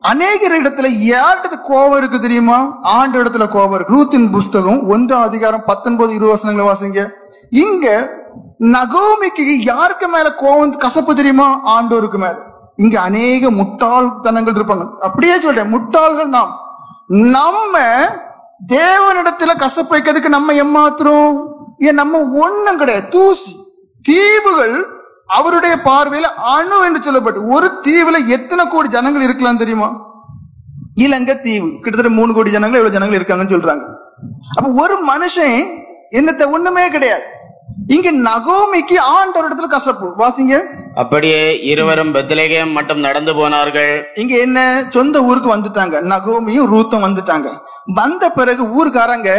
அநேகர் இடத்துல யார்கிட்ட கோபம் இருக்கு தெரியுமா? ஆண்டு இடத்துல கோபம் இருக்கு. ரூத்தின் புஸ்தகம் 1:19-20 வாசிங்க. இங்க நகோமிக்கு யாருக்கு மேல கோபம் கசப்பு தெரியுமா? ஆண்டோருக்கு மேல. இங்க அநேக முட்டாள்தனங்கள் இருப்பாங்க. அப்படியே சொல்றேன், முட்டாள்கள் நம்ம தேவனிடத்துல கசப்பு வைக்கிறதுக்கு நம்ம ஏமாத்துறோம். ஏன் நம்ம ஒண்ணும் கிடையாது, தூசி. தீவுகள் அவருடைய பார்வையில அணு என்று சொல்லப்பட்டு, ஒரு தீவுல எத்தனை கோடி ஜனங்கள் இருக்கலாம் தெரியுமா? இலங்கை தீவு கிட்டத்தட்ட 3 கோடி ஜனங்கள் எவ்வளவு ஜனங்கள் இருக்காங்கன்னு சொல்றாங்க. அப்ப ஒரு மனுஷன் என்னத்த ஒண்ணுமே கிடையாது. இங்க நகோமிக்கு ஆண்டவரிடத்துல கசப்பு. வாசிங்க. அப்படியே இருவரும் பெத்லகேம் மட்டும் நடந்து போனார்கள். இங்க என்ன, சொந்த ஊருக்கு வந்துட்டாங்க. நகோமியும் ரூத்தும் வந்துட்டாங்க. வந்த பிறகு ஊருக்காரங்க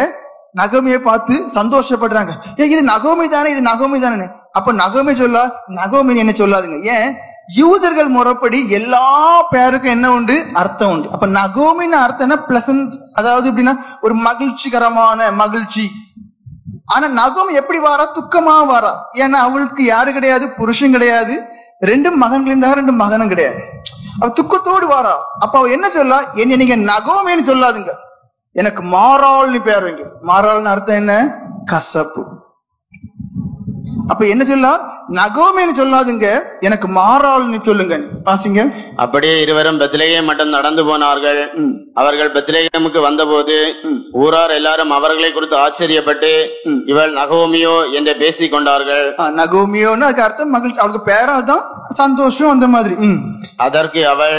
நகோமியை பார்த்து சந்தோஷப்படுறாங்க. இது நகோமி தானே, இது நகோமி தானே. அப்ப நகோமி நகோமின்னு என்ன சொல்லாதுங்க. ஏன்? யூதர்கள் முறைப்படி எல்லா பேருக்கும் என்ன உண்டு? அர்த்தம் உண்டு. அப்ப நகோமின்னு அர்த்தம் என்ன? பிளசன்ட், அதாவது எப்படின்னா ஒரு மகிழ்ச்சிகரமான மகிழ்ச்சி. ஆனா நகோமி எப்படி வாரா? துக்கமா வாரா. ஏன்னா அவளுக்கு யாரு கிடையாது, புருஷன் கிடையாது, 2 மகன்கள் இருந்தாங்க, 2 மகனும் கிடையாது. அவ துக்கத்தோடு வாரா. அப்ப அவ என்ன சொல்லா? என்ன நீங்க நகோமின்னு சொல்லாதுங்க, எனக்கு மாறாள்னு பேர் வைங்க. மாறாள்னு அர்த்தம் என்ன? கசப்பு. அப்ப என்ன சொல்லா? நகோமின்னு சொல்லாதுங்க, எனக்கு மாறாள்னு சொல்லுங்க. வாசிங்க. அப்படியே இருவரும் பெத்லகேம் மட்டும் நடந்து போனார்கள். அவர்கள் பெத்லகேமுக்கு வந்தபோது ஊரார் எல்லாரும் அவர்களை குறித்து ஆச்சரியப்பட்டு, இவள் நகோமியோ என்று பேசிக் கொண்டார்கள். நகோமியோன்னு அதுக்கு அர்த்தம் மகிழ்ச்சி. அவளுக்கு பேராதான் சந்தோஷம், அந்த மாதிரி. அதற்கு அவள்,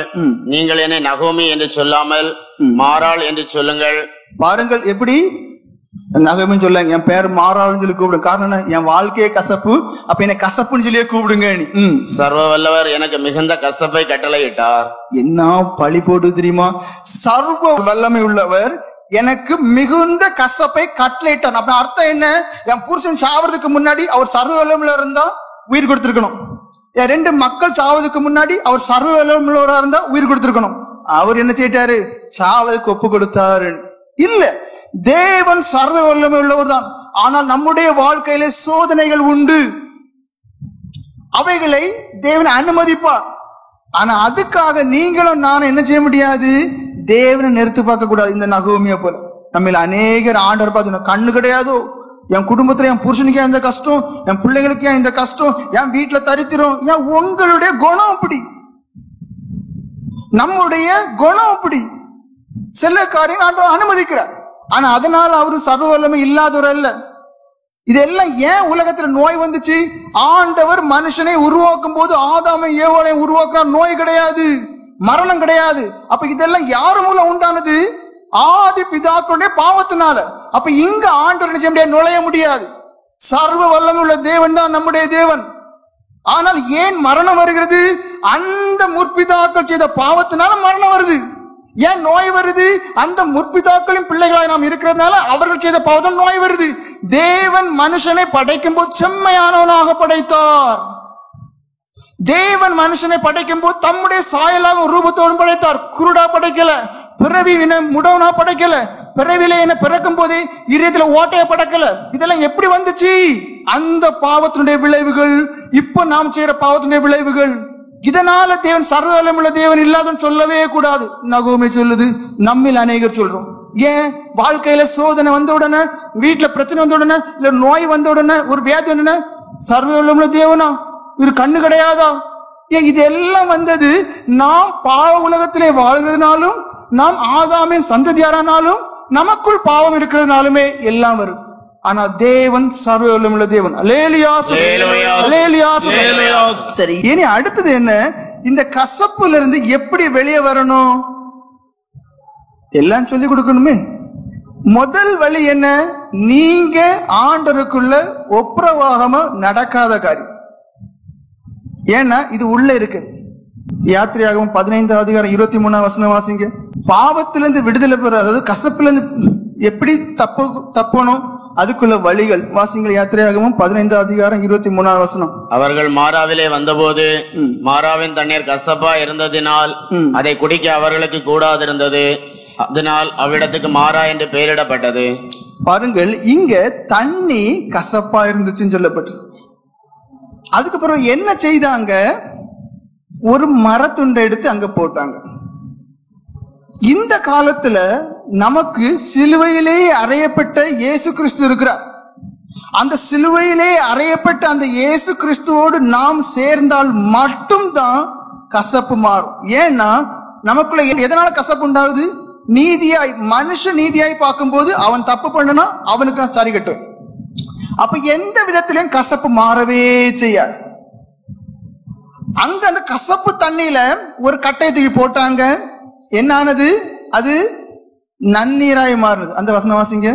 நீங்கள் என்னை நகோமி என்று சொல்லாமல் மாறாள் என்று சொல்லுங்கள். பாருங்கள் எப்படி நகோமின்னு சொல்லுங்க. என் பேர் மாறாள்னு சொல்லி கூப்பிடுங்க. காரணம் என் வாழ்க்கையே கசப்பு, அப்ப என்ன கசப்புன்னு சொல்லியே கூப்பிடுங்க. சர்வ வல்லவர் எனக்கு மிகுந்த கசப்பை கட்டளையிட்டார். என்ன பழி போட்டு தெரியுமா? சர்வ வல்லமை உள்ளவர் எனக்கு மிகுந்த கசப்பை கட்டளையிட்டார். அப்ப அர்த்தம் என்ன? என் புருஷன் சாவதுக்கு முன்னாடி அவர் சர்வ வல்லமையில இருந்தா உயிர் கொடுத்திருக்கணும். என் 2 மக்கள் சாவதுக்கு முன்னாடி அவர் சர்வ வல்லமையுள்ளவரா இருந்தா உயிர் கொடுத்திருக்கணும். அவர் என்ன செய்யிட்டாரு? சாவதுக்கு ஒப்பு கொடுத்தாரு. இல்ல, தேவன் சர்வ வல்லமை உள்ளவர் தான். ஆனால் நம்முடைய வாழ்க்கையில சோதனைகள் உண்டு, அவைகளை தேவன் அனுமதிப்பார். ஆனா அதுக்காக நீங்களும் நானும் என்ன செய்ய முடியாது? தேவனை நிறுத்து பார்க்க கூடாது. இந்த நகோமியை போல நம்ம அநேகர் ஆண்டவர் பார்த்து, கண்ணு கிடையாதோ, என் குடும்பத்துல என் புருஷனுக்கு ஏன் இந்த கஷ்டம், என் பிள்ளைங்களுக்கு ஏன் இந்த கஷ்டம், என் வீட்டுல தரித்திரம், ஏன் உங்களுடைய குணம் அப்படி, நம்முடைய குணம் அப்படி. சில காரியங்கள் ஆண்டவர் அனுமதிக்கிறார். ஆனா அதனால அவரு சர்வ வல்லமை இல்லாதவர் அல்ல. இதெல்லாம் ஏன் உலகத்துல நோய் வந்துச்சு? ஆண்டவர் மனுஷனை உருவாக்கும் போது ஆதாமை ஏவாளை உருவாக்குறார். நோய் கிடையாது, மரணம் கிடையாது. அப்ப இதெல்லாம் யாரு மூலம் உண்டானது? ஆதி பிதாக்களுடைய பாவத்தினால. அப்ப இங்க ஆண்டவர் நுழைய முடியாது. சர்வ வல்லமை உள்ள தேவன் தான் நம்முடைய தேவன். ஆனால் ஏன் மரணம் வருகிறது? அந்த முற்பிதாக்கள் செய்த பாவத்தினால மரணம் வருது. ஏன் நோய் வருது? அந்த முற்பிதாக்களின் பிள்ளைகளாய் நாம் இருக்கிறதுனால அவர்கள் செய்த பாவத்தால் நோய் வருது. தேவன் மனுஷனை படைக்கும் போது செம்மையானவனாக படைத்தார். தேவன் மனுஷனை படைக்கும் போது தம்முடைய சாயலாக ரூபத்தோடு படைத்தார். குருடா படைக்கல, பிறவி முடவனா படைக்கல, பிறவில என்ன பிறக்கும் போதே இதயத்துல ஓட்டைய படைக்கல. இதெல்லாம் எப்படி வந்துச்சு? அந்த பாவத்தினுடைய விளைவுகள், இப்ப நாம் செய்யற பாவத்தினுடைய விளைவுகள். இதனால தேவன் சர்வ வல்லமையுள்ள தேவன் இல்லாதன்னு சொல்லவே கூடாது. நகோமி சொல்லுது, நம்மில் அநேகர் சொல்றோம். ஏன்? வாழ்க்கையில சோதனை வந்த உடனே, வீட்டுல பிரச்சனை வந்த உடனே, இல்ல நோய் வந்த உடனே, ஒரு வியாதி உடனே, சர்வ வல்லமையுள்ள தேவனா, இது கண்ணு கிடையாதா? ஏன் இதெல்லாம் வந்தது? நாம் பாவ உலகத்திலே வாழ்கிறதுனாலும், நாம் ஆதாமின் சந்ததியாரானாலும், நமக்குள் பாவம் இருக்கிறதுனாலுமே எல்லாம் வருது. ஆனா தேவன் சர்வ வல்லமையுள்ள தேவன். அல்லேலூயா, அல்லேலூயா. சரி, இனி அடுத்தது என்ன? இந்த கசப்புல இருந்து எப்படி வெளியே வரணும்? எல்லாம் சொல்லி கொடுக்கணுமே. முதல் வழி என்ன? நீங்க ஆண்டவருக்குள்ள ஒப்புரவாகாம நடக்காத காரியம். ஏன்னா இது உள்ள இருக்கு. யாத்திரையாகவும் 15:23 வாசிங்க. பாவத்திலிருந்து விடுதலை பெற, அதாவது கசப்பிலிருந்து எப்படி தப்பணும், அதுக்குள்ள வழிகள் வாசிங்கள். யாத்திரையாகவும் 15:23. அவர்கள் மாறாவிலே வந்தபோது மாறாவின் தண்ணீர் கசப்பா இருந்ததினால் அதை குடிக்க அவர்களுக்கு கூடாதிருந்தது. அதனால் அவ்விடத்துக்கு மாறா என்று பெயரிடப்பட்டது. பாருங்கள், இங்க தண்ணி கசப்பா இருந்துச்சுன்னு சொல்லப்பட்டு, அதுக்கப்புறம் என்ன செய்தாங்க? ஒரு மரத்துண்டை எடுத்து அங்க போட்டாங்க. இந்த காலத்துல நமக்கு சிலுவையிலே அறையப்பட்ட இயேசு கிறிஸ்து இருக்கிறார். அந்த சிலுவையிலே அறையப்பட்ட அந்த இயேசு கிறிஸ்துவோடு நாம் சேர்ந்தால் மட்டும்தான் கசப்பு மாறும். ஏன்னா நமக்குள்ள எதனால கசப்பு உண்டாகுது? நீதியாய், மனுஷ நீதியாய் பார்க்கும்போது அவன் தப்பு பண்ணனா அவனுக்கு நான் சரி கட்டுவேன். அப்ப எந்த விதத்திலையும் கசப்பு மாறவே செய்யாது. அங்க அந்த கசப்பு தண்ணியில ஒரு கட்டையை தூக்கி போட்டாங்க. என்ன ஆனது? அது நன்னீராய் மாறுது. அந்த வசனம் வாசிங்க.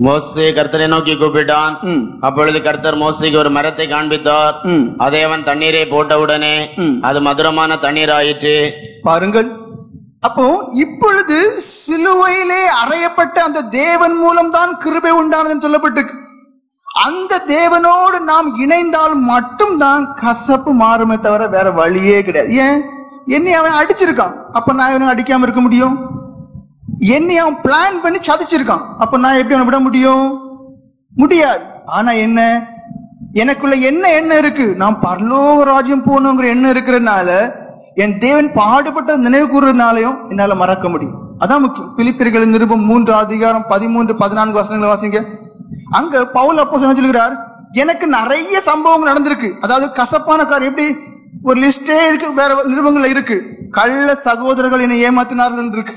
மோசே கர்த்தரை நோக்கி கூப்பிட்டான். அப்பொழுது கர்த்தர் மோசேக்கு ஒரு மரத்தை காண்பித்தார். அதை அவன் தண்ணீரை போட்டவுடனே அது மதுரமான தண்ணீர் ஆயிற்று. பாருங்கள், அப்போ இப்பொழுது சிலுவையிலே அறையப்பட்ட அந்த தேவன் மூலம்தான் கிருபை உண்டானதுன்னு சொல்லப்பட்டிருக்கு. அந்த தேவனோடு நாம் இணைந்தால் மட்டும்தான் கசப்பு மாறுமே தவிர வேற வழியே கிடையாது. ஏன்? என்னை அவன் அடிச்சிருக்கான், அப்ப நான் இவனை அடிக்காம இருக்க முடியும்? என்னை அவன் பிளான் பண்ணி சதிச்சிருக்கான், அப்ப நான் எப்படி அவனை விட முடியும்? முடியாது. ஆனா என்ன, எனக்குள்ள என்ன எண்ணம் இருக்கு? நான் பரலோக ராஜ்யம் போகணுங்கிற எண்ணம் இருக்கிறதுனால, என் தேவன் பாடுபட்ட நினைவு கூறுறதுனாலையும் என்னால மறக்க முடியும். அதான் முக்கியம். பிலிப்பியர்களின் நிருபம் 3:13-14 வசனங்களை வாசிங்க. அங்க பவுல் அப்போஸ்தலன் சொல்கிறார், எனக்கு நிறைய சம்பவங்கள் நடந்திருக்கு. அதாவது கசப்பான காரியம். எப்படி? ஒரு லிஸ்டே இருக்கு, வேற நிருபங்கள்ல இருக்கு. கள்ள சகோதரர்கள் என்னை ஏமாத்தினார்கள் இருக்கு,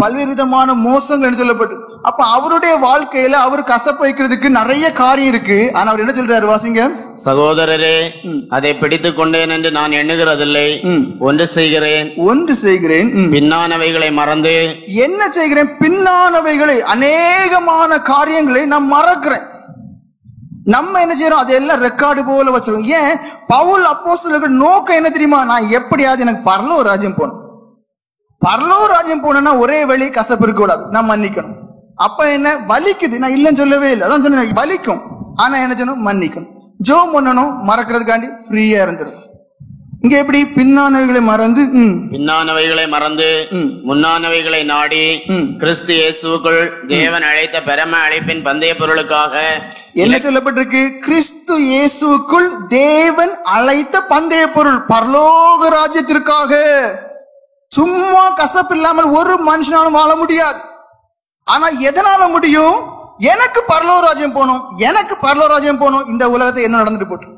பல்வேறு விதமான மோசங்கள் என்று சொல்லப்பட்டு. அப்ப அவருடைய வாழ்க்கையில அவர் கசப்பு வைக்கிறதுக்கு நிறைய காரியம் இருக்கு. ஆனா அவர் என்ன சொல்றாரு? வாசிங்க. சகோதரரே, அதை பிடித்துக் கொண்டேன் என்று நான் எண்ணுகிறதில்லை. ஒன்று செய்கிறேன், பின்னானவைகளை மறந்து. என்ன செய்கிறேன்? பின்னானவைகளை, அநேகமான காரியங்களை நான் மறக்கிறேன். நம்ம என்ன செய்யறோம்? அதெல்லாம் ரெக்கார்டு போல வச்சிருக்கோம். ஏன்? பவுல் அப்போஸ்தலர்கள் நோக்கம் என்ன தெரியுமா? நான் எப்படியாவது எனக்கு பரலோக ராஜ்யம் போகணும். பரலோக ராஜ்யம் போனா ஒரே வழி, கசப்பு இருக்க கூடாது, நான் மன்னிக்கணும். அப்ப என்ன வலிக்குது? நான் இல்லைன்னு சொல்லவே இல்லை, அதான் சொன்னேன் வலிக்கும். ஆனா என்ன செய்யணும்? மன்னிக்கணும். ஜோம் பண்ணணும், மறக்கிறதுக்காண்டி ஃப்ரீயா இருந்துடும். இங்க எப்படி? பின்னானவைகளை மறந்து முன்னானவைகளை நாடி கிறிஸ்து இயேசுவுக்குள் தேவன் அழைத்த பரம அழைப்பின் பந்தய பொருளுக்காக. என்ன சொல்லப்பட்டிருக்கு? கிறிஸ்து இயேசுவுக்குள் தேவன் அழைத்த பந்தய பொருள், பரலோக ராஜ்யத்திற்காக. சும்மா கசப்பு இல்லாமல் ஒரு மனுஷனாலும் வாழ முடியாது. ஆனா எதனால முடியும்? எனக்கு பரலோக ராஜ்யம் போகணும், எனக்கு பரலோக ராஜ்யம் போகணும், இந்த உலகத்தை என்ன நடந்துட்டு போட்டு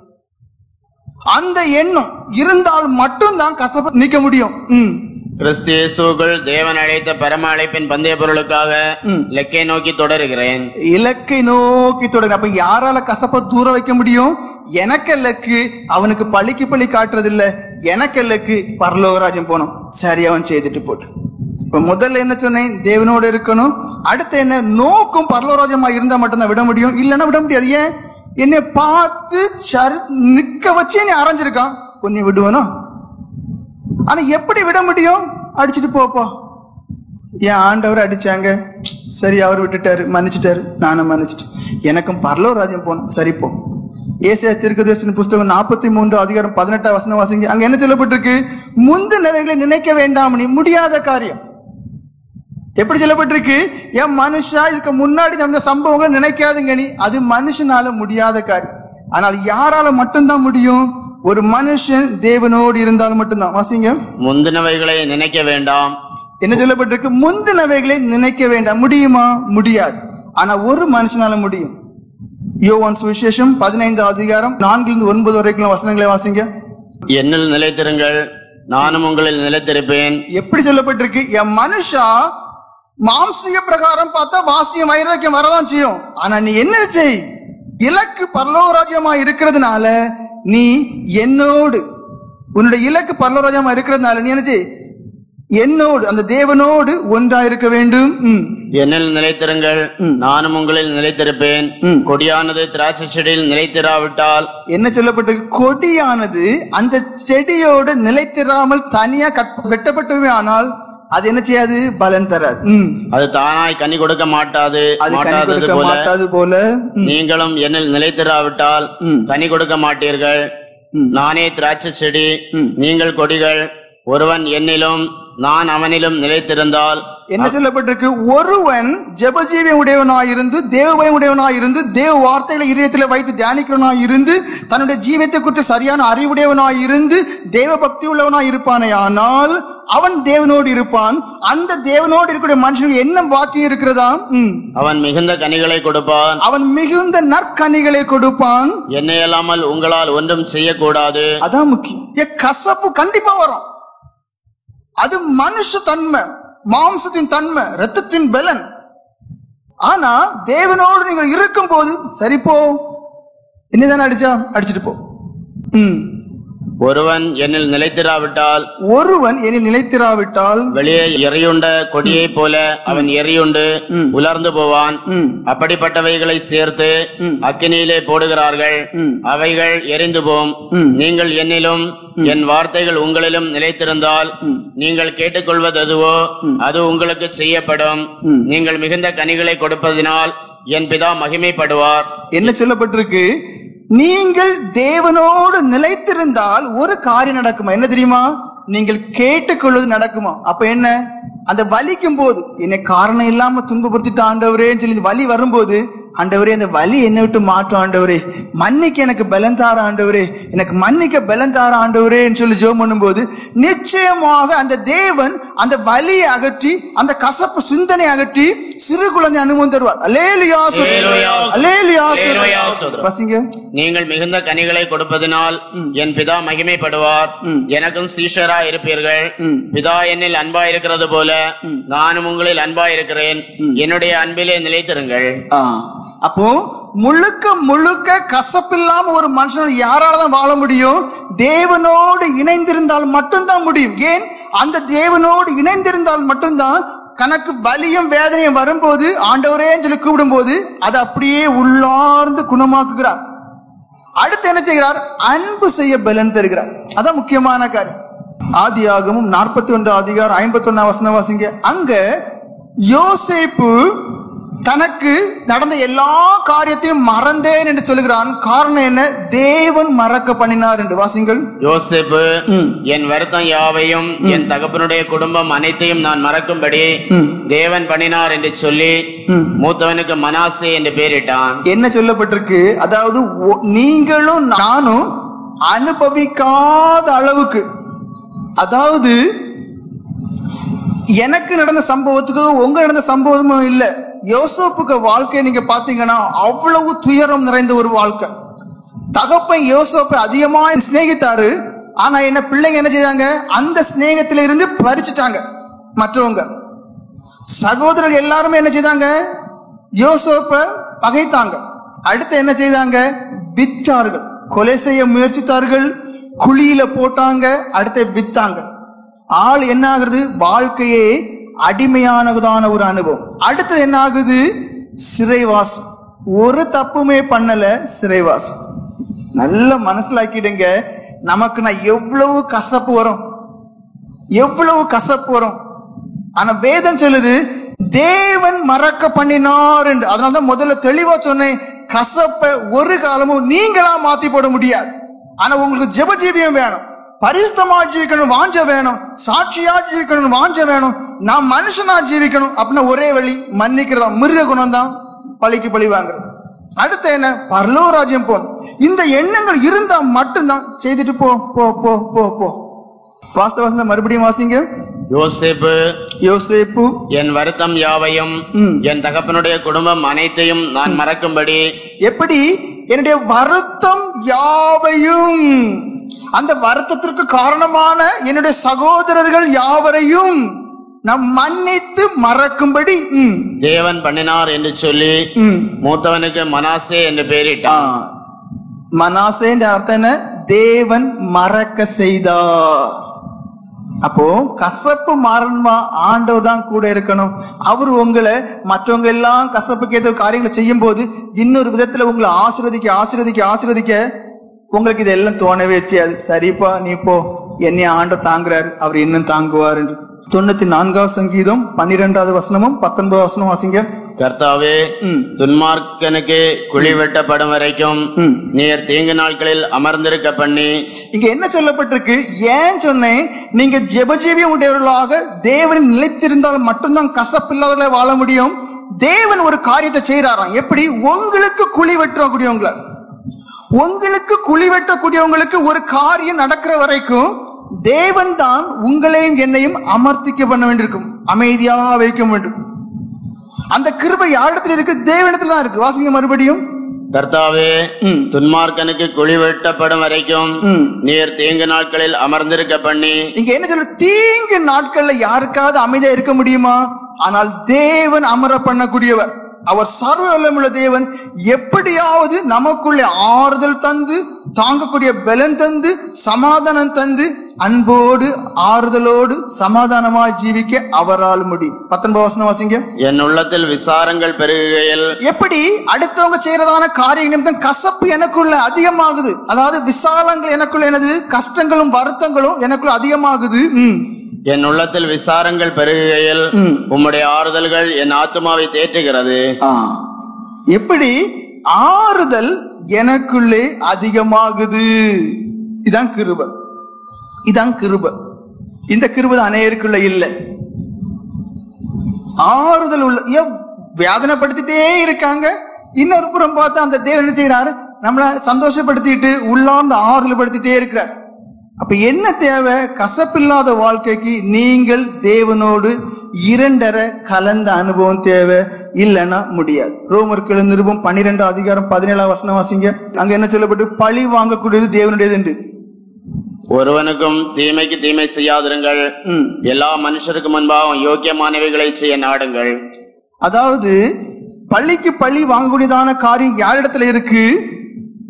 அந்த எண்ணம் இருந்தால் மட்டும்தான் கசப்பு நீக்க முடியும். கிறிஸ்து இயேசுவுக்குள் தேவன் அழைத்த பரம அழைப்பின் பந்தய பொருளுக்காக இலக்கை நோக்கி தொடருகிறேன். இலக்கை நோக்கி தொடரு. அப்ப யாரால கசப்பை தூர வைக்க முடியும்? எனக்கு இலக்கு, அவனுக்கு பழி காட்டுறது இல்ல. எனக்கு இலக்கு பரலோக ராஜ்யம் போனோம். சரி, அவன் செய்துட்டு போட்டு. இப்ப முதல்ல என்ன சொன்னேன்? தேவனோடு இருக்கணும். அடுத்து என்ன? நோக்கம் பரலோக ராஜ்யமா இருந்தா மட்டும்தான் விட முடியும், இல்லைன்னா விட முடியாது. ஏன்? என்னை பார்த்து நிக்க வச்சு என்னை அரைஞ்சிருக்கான், கொஞ்சம் விடுவனோ? ஆனா எப்படி விட முடியும்? அடிச்சுட்டு போப்பா. என் ஆண்டவர் அடிச்சாங்க, சரி அவர் விட்டுட்டாரு, மன்னிச்சுட்டாரு, நானும் மன்னிச்சுட்டு எனக்கும் பரலோக ராஜ்யம் போகணும். சரி போ. ஏசாயா தீர்க்கதரிசன புஸ்தகம் 43:18 வசனம் வாசிங்க. அங்க என்ன சொல்லப்பட்டிருக்கு? முந்தினவைகளை நினைக்க வேண்டாம், நீ முடியாத காரியம். எப்படி சொல்லப்பட்டிருக்கு? என் மனுஷா, இதுக்கு முன்னாடி நடந்த சம்பவங்களை நினைக்காதுங்க நீ, அது மனுஷனால முடியாத காரியம். ஆனால் யாரால மட்டும்தான் முடியும்? ஒரு மனுஷன் தேவனோடு இருந்தால் மட்டும்தான். வாசிங்க. முந்தினவைகளை நினைக்க வேண்டாம். என்ன சொல்லப்பட்டிருக்கு? முந்தினவைகளை நினைக்க வேண்டாம். முடியுமா? முடியாது. ஆனா ஒரு மனுஷனால முடியும். யோவான் சுவிசேஷம் 15:4-9 வரைக்கும் வசனங்களை வாசிங்க. என்னில் நிலைத்திருங்கள், நானும் உங்களில் நிலைத்திருப்பேன். எப்படி சொல்லப்பட்டிருக்கு? என் மனுஷா, மாம்சிக பிரகாரம் பார்த்தா வாசியம் வைராக்கியம் வரதான் செய்யும். ஆனா நீ என்ன செய்? இலக்கு பரலோக ராஜ்யமா இருக்கிறதுனால நீ என்னோடு, உன்னுடைய இலக்கு பரலோக ராஜ்யமா இருக்கிறதுனால நீ என்ன செய்? என்னோடு, அந்த தேவனோடு ஒன்றாயிருக்க வேண்டும். என்னில் நிலைத்திருங்கள், நானும் உங்களில் நிலைத்திருப்பேன். கொடியானது திராட்சை செடியில் நிலைத்திராவிட்டால். என்ன சொல்லப்பட்டிருக்கு? கொடியானது அந்த செடியோடு நிலைத்திராமல் தனியா வெட்டப்பட்டவே ஆனால் அது என்ன செய்யாது? பலன் தராது. அது தானாய் கனி கொடுக்க மாட்டாதது போல நீங்களும் என்னில் நிலைத்திராவிட்டால் கனி கொடுக்க மாட்டீர்கள். நானே திராட்சை செடி, நீங்கள் கொடிகள். ஒருவன் என்னிலும் நான் அவனிலும் நிலைத்திருந்தால் என்ன சொல்லப்பட்டிருக்கு? ஒருவன் ஜெபஜீவி உடையவனாயிருந்து தேவபயம் உடையவனாயிருந்து தேவ வார்த்தைகளை இதயத்தில் வைத்து தியானிக்கிறவனாயிருந்து தன்னுடைய ஜீவத்தை குறித்து சரியான அறிவுடையவனாயிருந்து தேவ பக்தி உள்ளவனாய் இருப்பானே, ஆனால் அவன் தேவனோடு இருப்பான். அந்த தேவனோடு இருக்கிற மனுஷனுக்கு என்ன பாக்கியம் இருக்கிறதா? அவன் மிகுந்த கனிகளை கொடுப்பான். அவன் மிகுந்த நற்கனிகளை கொடுப்பான். என்னை அல்லாமல் உங்களால் ஒன்றும் செய்யக்கூடாது. அதான் முக்கியம். கசப்பு கண்டிப்பா வரும். அது மனுஷ தன்மை, மாம்சத்தின் தன்மை, ரத்தத்தின் பலன். ஆனா தேவனோடு நீங்கள் இருக்கும் போது சரிப்போ, என்னதானே அடிச்சிட்டு போ. ஒருவன் என்னில் நிலைத்திராவிட்டால் வெளியே எரியுண்ட கொடியை போல அவன் எரியுண்டு உலர்ந்து போவான். அப்படிப்பட்டவைகளை சேர்த்து அக்கினியிலே போடுகிறார்கள், அவைகள் எரிந்து போம். நீங்கள் என்னிலும் என் வார்த்தைகள் உங்களிலும் நிலைத்திருந்தால் நீங்கள் கேட்டுக்கொள்வது எதுவோ அது உங்களுக்கு செய்யப்படும். நீங்கள் மிகுந்த கனிகளை கொடுப்பதினால் என் பிதா மகிமைப்படுவார். என்ன சொல்லப்பட்டிருக்கு? நீங்கள் தேவனோடு நிலைத்திருந்தால் ஒரு காரியம் நடக்குமா? என்ன தெரியுமா? நீங்கள் கேட்டுக்கொள்வது நடக்குமா? அப்ப என்ன? அந்த வலிக்கும் போது என்னை காரணம் இல்லாம துன்பப்படுத்திட்டு ஆண்டவரேன்னு சொல்லி வலி வரும்போது, ஆண்டவரே அந்த வலி என்னை விட்டு மாற்றும் ஆண்டவரே, மன்னிக்க எனக்கு பலன் தார ஆண்டவரே, எனக்கு மன்னிக்க பலன் தார ஆண்டவரேன்னு சொல்லி ஜெபம் பண்ணும்போது நிச்சயமாக அந்த தேவன் அந்த வலியை அகற்றி அந்த கசப்பு சிந்தனை அகற்றி சிறு குழந்தை அனுபவம் தருவார். அல்லேலூயா, அல்லேலூயா. பசிங்க, நீங்கள் மிகுந்த கனிகளை கொடுப்பதனால் என் பிதா மகிமைப்படுவார். எனக்கும் சீஷரா இருப்பீர்கள். பிதா என்னில் அன்பா இருக்கிறது போல நானும் உங்களில் அன்பா இருக்கிறேன். என்னுடைய அன்பிலே நிலைத்திருங்கள். அப்போ முழுக்க முழுக்க கசப்பில்லாம ஒரு மனுஷன் யாராலதான் வாழ முடியும்? தேவனோடு இணைந்திருந்தால் மட்டும்தான் முடியும். ஏன்? அந்த தேவனோடு இணைந்திருந்தால் மட்டும்தான் கணக்கு வலியும் வேதனையும் வரும்போது ஆண்டவரே சொல்லி கூப்பிடும் போது அதை அப்படியே உள்ளார்ந்து குணமாக்குகிறார். அடுத்து என்ன செய்கிறார்? அன்பு செய்ய பலன் தருகிறார். அதான் முக்கியமான காரியம். ஆதியாகமம் 41:51 வாசிங்க. அங்க யோசேப்பு தனக்கு நடந்த எல்லா காரியத்தையும் மறந்தேன் என்று சொல்லுகிறான். காரணம் என்ன? தேவன் மறக்க பண்ணினார் என்று வாசிங்கள். யோசேப்பு என் வருத்தம் யாவையும் என் தகப்பனுடைய குடும்பம் அனைத்தையும் நான் மறக்கும்படி தேவன் பண்ணினார் என்று சொல்லி மூத்தவனுக்கு மனாசே என்று பெயரிட்டான். என்ன சொல்லப்பட்டிருக்கு? அதாவது நீங்களும் நானும் அனுபவிக்காத அளவுக்கு, அதாவது எனக்கு நடந்த சம்பவத்துக்கு உங்க நடந்த சம்பவமும் இல்லை. யோசேப்புக்கு வாழ்க்கையை நீங்க பாத்தீங்கன்னா அவ்வளவு துயரம் நிறைந்த ஒரு வாழ்க்கை. தகப்பன் யோசேப்பை அதிகமா சிநேகித்தாரு. ஆனா என்ன பிள்ளைங்க என்ன செய்தாங்க? அந்த சிநேகத்தில இருந்து பறிச்சுட்டாங்க. மற்றவங்க சகோதரர்கள் எல்லாருமே என்ன செய்தாங்க? யோசேப்பை பகைத்தாங்க. அடுத்து என்ன செய்தாங்க? விற்றார்கள், கொலை செய்ய முயற்சித்தார்கள், குழியில போட்டாங்க, அடுத்து வித்தாங்க. ஆள் என்ன ஆகுது? வாழ்க்கையே அடிமையானதான ஒரு அனுபவம். அடுத்து என்ன ஆகுது? சிறைவாசம். ஒரு தப்புமே பண்ணல, சிறைவாசம். நல்ல மனசிலாக்கிடுங்க. நமக்கு நான் எவ்வளவு கசப்பு வரும், எவ்வளவு கசப்பு வரும். ஆனா வேதம் சொல்லுது தேவன் மறக்க பண்ணினார் என்று. அதனாலதான் முதல்ல தெளிவா சொன்னேன், கசப்பை ஒரு காலமும் நீங்களா மாத்தி போட முடியாது. ஆனா உங்களுக்கு ஜெப ஜீவியம் வேணும், பரிசுத்தமா ஜீவிக்கணும் வாஞ்ச வேணும், சாட்சியா ஜீவிக்கணும் வாஞ்ச வேணும், நான் மனுஷனா ஜீவிக்கணும் அப்படின்னா ஒரே வழி மன்னிக்கிறதா. மிருக குணம் தான் பழிக்கு பழி வாங்குறது. அடுத்து என்ன? பரலோக ராஜ்யம் போகணும். இந்த எண்ணங்கள் இருந்தா மட்டும்தான். செய்துட்டு போ போ போ போ போ. வாஸ்தவ மறுபடியும் வாசிங்க. யோசேப்பு என் வருத்தம் யாவையும் என் தகப்பனுடைய குடும்பம் அனைத்தையும் நான் மறக்கும்படி. எப்படி? என்னுடைய வருத்தம் யாவையும், அந்த வருத்தத்திற்கு காரணமான என்னுடைய சகோதரர்கள் யாவரையும் நாம் மன்னித்து மறக்கும்படி தேவன் பண்ணினார் என்று சொல்லி மூத்தவனுக்கு மனாசே என்று பெயரிட்டான். மனாசே என்ற அர்த்தம் என்ன? தேவன் மறக்க செய்தார். அப்போ கசப்பு மாறணுமா? ஆண்டவர் தான் கூட இருக்கணும். அவர் உங்களை மற்றவங்க எல்லாம் கசப்புக்கு ஏற்ற காரியங்களை செய்யும் போது இன்னொரு விதத்துல உங்களை ஆசீர்வதிக்க ஆசீர்வதிக்க ஆசீர்வதிக்க உங்களுக்கு இதெல்லாம் தோணவே செய்யாது. சரிப்பா நீ போ, என்னைய ஆண்டவர் தாங்குறாரு, அவர் இன்னும் தாங்குவார் என்று. 94 சங்கீதம் 12வது வசனமும் 19வது வசனம் வாசிங்க. கர்த்தாவே, துன்மார்க்கனுக்கு குழி வெட்டப்படும் வரைக்கும் நீர் தீங்கு நாட்களில் அமர்ந்திருக்க பண்ணி. இங்க என்ன சொல்லப்பட்டிருக்கு? ஏன் சொன்னேன்? நீங்க ஜெபஜீவியம் உடையவர்களாக தேவனின் நிலைத்திருந்தால் மட்டும்தான் கசப்பில்லாதவர்களை வாழ முடியும். தேவன் ஒரு காரியத்தை செய்யறாராம். எப்படி? உங்களுக்கு குழி வெட்டக்கூடியவங்கள, உங்களுக்கு குழி வெட்டக்கூடியவங்களுக்கு ஒரு காரியம் நடக்கிற வரைக்கும் தேவன் தான் உங்களையும் என்னையும் அமர்த்திக்க பண்ண வேண்டியிருக்கும், அமைதியாக வைக்க வேண்டும். அந்த கிருபை யாரிடத்துல இருக்கு? தேவனிடத்துல தான் இருக்கு. வாசிங்க மறுபடியும். கர்த்தாவே, துன்மார்க்கனுக்கு குழி வெட்டப்படும் வரைக்கும் நீர் தீங்கு நாட்களில் அமர்ந்திருக்க பண்ணி. இங்க என்ன சொல்ற? தீங்கு நாட்கள்ல யாருக்காவது அமைதியா இருக்க முடியுமா? ஆனால் தேவன் அமர பண்ணக்கூடியவர். அவர் சர்வ வல்லமையுள்ள தேவன். எப்படியாவது நமக்குள்ளே ஆறுதல் தந்து, தாங்கக்கூடிய பலன் தந்து, சமாதானம் தந்து, அன்போடு ஆறுதலோடு சமாதானமாய் ஜீவிக்க அவரால் முடியும். 19வது வசனம் வாசிங்க. என் உள்ளத்தில் விசாரங்கள் பெருகுகையில். எப்படி? அடுத்தவங்க செய்யறதான காரிய நிமித்தம் கசப்பு எனக்குள்ள அதிகமாகுது. அதாவது விசாலங்கள் எனக்குள்ள என்னது? கஷ்டங்களும் வருத்தங்களும் எனக்குள்ள அதிகமாகுது. என் உள்ளத்தில் விசாரங்கள் பெருகுகையில் உம்முடைய ஆறுதல்கள் என் ஆத்துமாவை தேற்றுகிறது. எப்படி? ஆறுதல் எனக்குள்ளே அதிகமாகுது. இதான் கிருபை, இதான் கிருபை. இந்த கிருபை அநேகருக்குள்ள இல்லை. ஆறுதல் உள்ள வேதனைப்படுத்திட்டே இருக்காங்க. இன்னொரு புறம் பார்த்தா அந்த தேவன் என்ன செய்யறாரு? நம்மளை சந்தோஷப்படுத்திட்டு உள்ளார்ந்த ஆறுதல் படுத்திட்டே இருக்கிறார். அப்ப என்ன தேவை? கசப்பில்லாத வாழ்க்கைக்கு நீங்கள் தேவனோடு இரண்டரை கலந்த அனுபவம் தேவை. இல்லைன்னா முடியாது. ரோமர்கள் நிருபம் 12 அதிகாரம் 17 வசனம் வாசிங்க. அங்க என்ன சொல்லப்பட்டு? பழி வாங்கக்கூடியது தேவனுடையது என்று. ஒருவனுக்கும் தீமைக்கு தீமை செய்யாதிருங்கள், எல்லா மனுஷருக்கு முன்பாக யோக்கியமானவைகளை செய்ய நாடுங்கள். அதாவது பழிக்கு பழி வாங்கக்கூடியதான காரியம் யாரிடத்துல இருக்கு?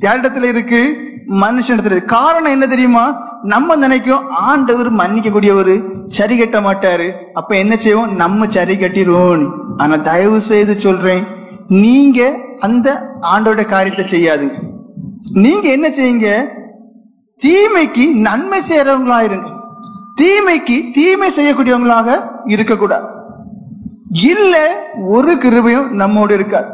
யாரிடத்துல இருக்கு? மனுஷனிடத்துல. காரணம் என்ன தெரியுமா? நம்ம நினைக்கும் ஆண்டவர் மன்னிக்க கூடியவர், சரி கட்ட மாட்டாரு. அப்ப என்ன செய்வோம்? நம்ம சரி கட்டிடுவோம். ஆனா தயவு செய்து சொல்றேன், நீங்க அந்த ஆண்டோட காரியத்தை செய்யாதுங்க. நீங்க என்ன செய்யுங்க? தீமைக்கு நன்மை செய்யறவங்களா இருங்க. தீமைக்கு தீமை செய்யக்கூடியவங்களாக இருக்கக்கூடாது. இல்ல ஒரு கிருபையும் நம்மோடு இருக்காது.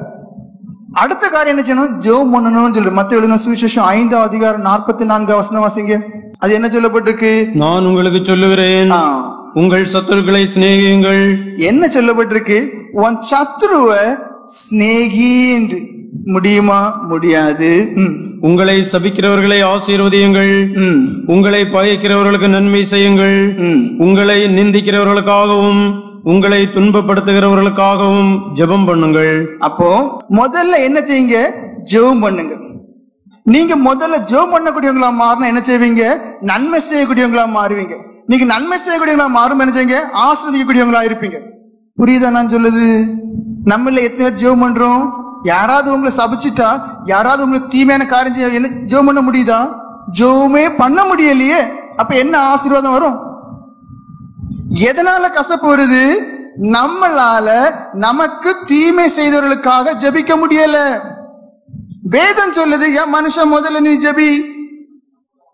அடுத்த காரியம் என்ன செய்யணும்? ஜெபம் பண்ணணும்னு சொல்லு. மத்தேயு எழுதின சுவிசேஷம் 5 அதிகாரம் 44 வசனம் வாசிங்க. அது என்ன சொல்லப்பட்டிருக்கு? நான் உங்களுக்கு சொல்லுகிறேன், உங்கள் சத்துருக்களை சிநேகியுங்கள். என்ன சொல்லப்பட்டிருக்கு? உன் சத்துருவை சிநேகி என்று. முடியுமா? முடியாது. உங்களை சபிக்கிறவர்களை ஆசீர்வதியுங்கள், உங்களை பகைக்கிறவர்களுக்கு நன்மை செய்யுங்கள், உங்களை நிந்திக்கிறவர்களுக்காகவும் உங்களை துன்பப்படுத்துகிறவர்களுக்காகவும் ஜெபம் பண்ணுங்கள். அப்போ முதல்ல என்ன செய்யுங்க? ஜெபம் பண்ணுங்க. நீங்க முதல்ல ஜெபம் பண்ணக்கூடியவங்களா மாறினா என்ன செய்வீங்க? நன்மை செய்யக்கூடியவங்களா மாறுவீங்க. நீங்க நன்மை செய்யக்கூடியவங்களா மாறும் என்ன செய்யுங்க? ஆசிரியக்கூடியவங்களா இருப்பீங்க. புரியுதா நான் சொல்லுது? நம்மள எத்தனை பேர் ஜெபம் பண்றோம்? யாராவது உங்களை சபிச்சுட்டா, யாராவது உங்களுக்கு தீமையான காரியம் என்ன ஜெபம் பண்ண முடியுதா? ஜெபமே பண்ண முடியலையே. அப்ப என்ன ஆசீர்வாதம் வரும்? எதனால கசப்பு வருது? நம்மளால நமக்கு தீமை செய்தவர்களுக்காக ஜெபிக்க முடியல. வேதம் சொல்லுது, ஏன் மனுஷன் முதல்ல நீ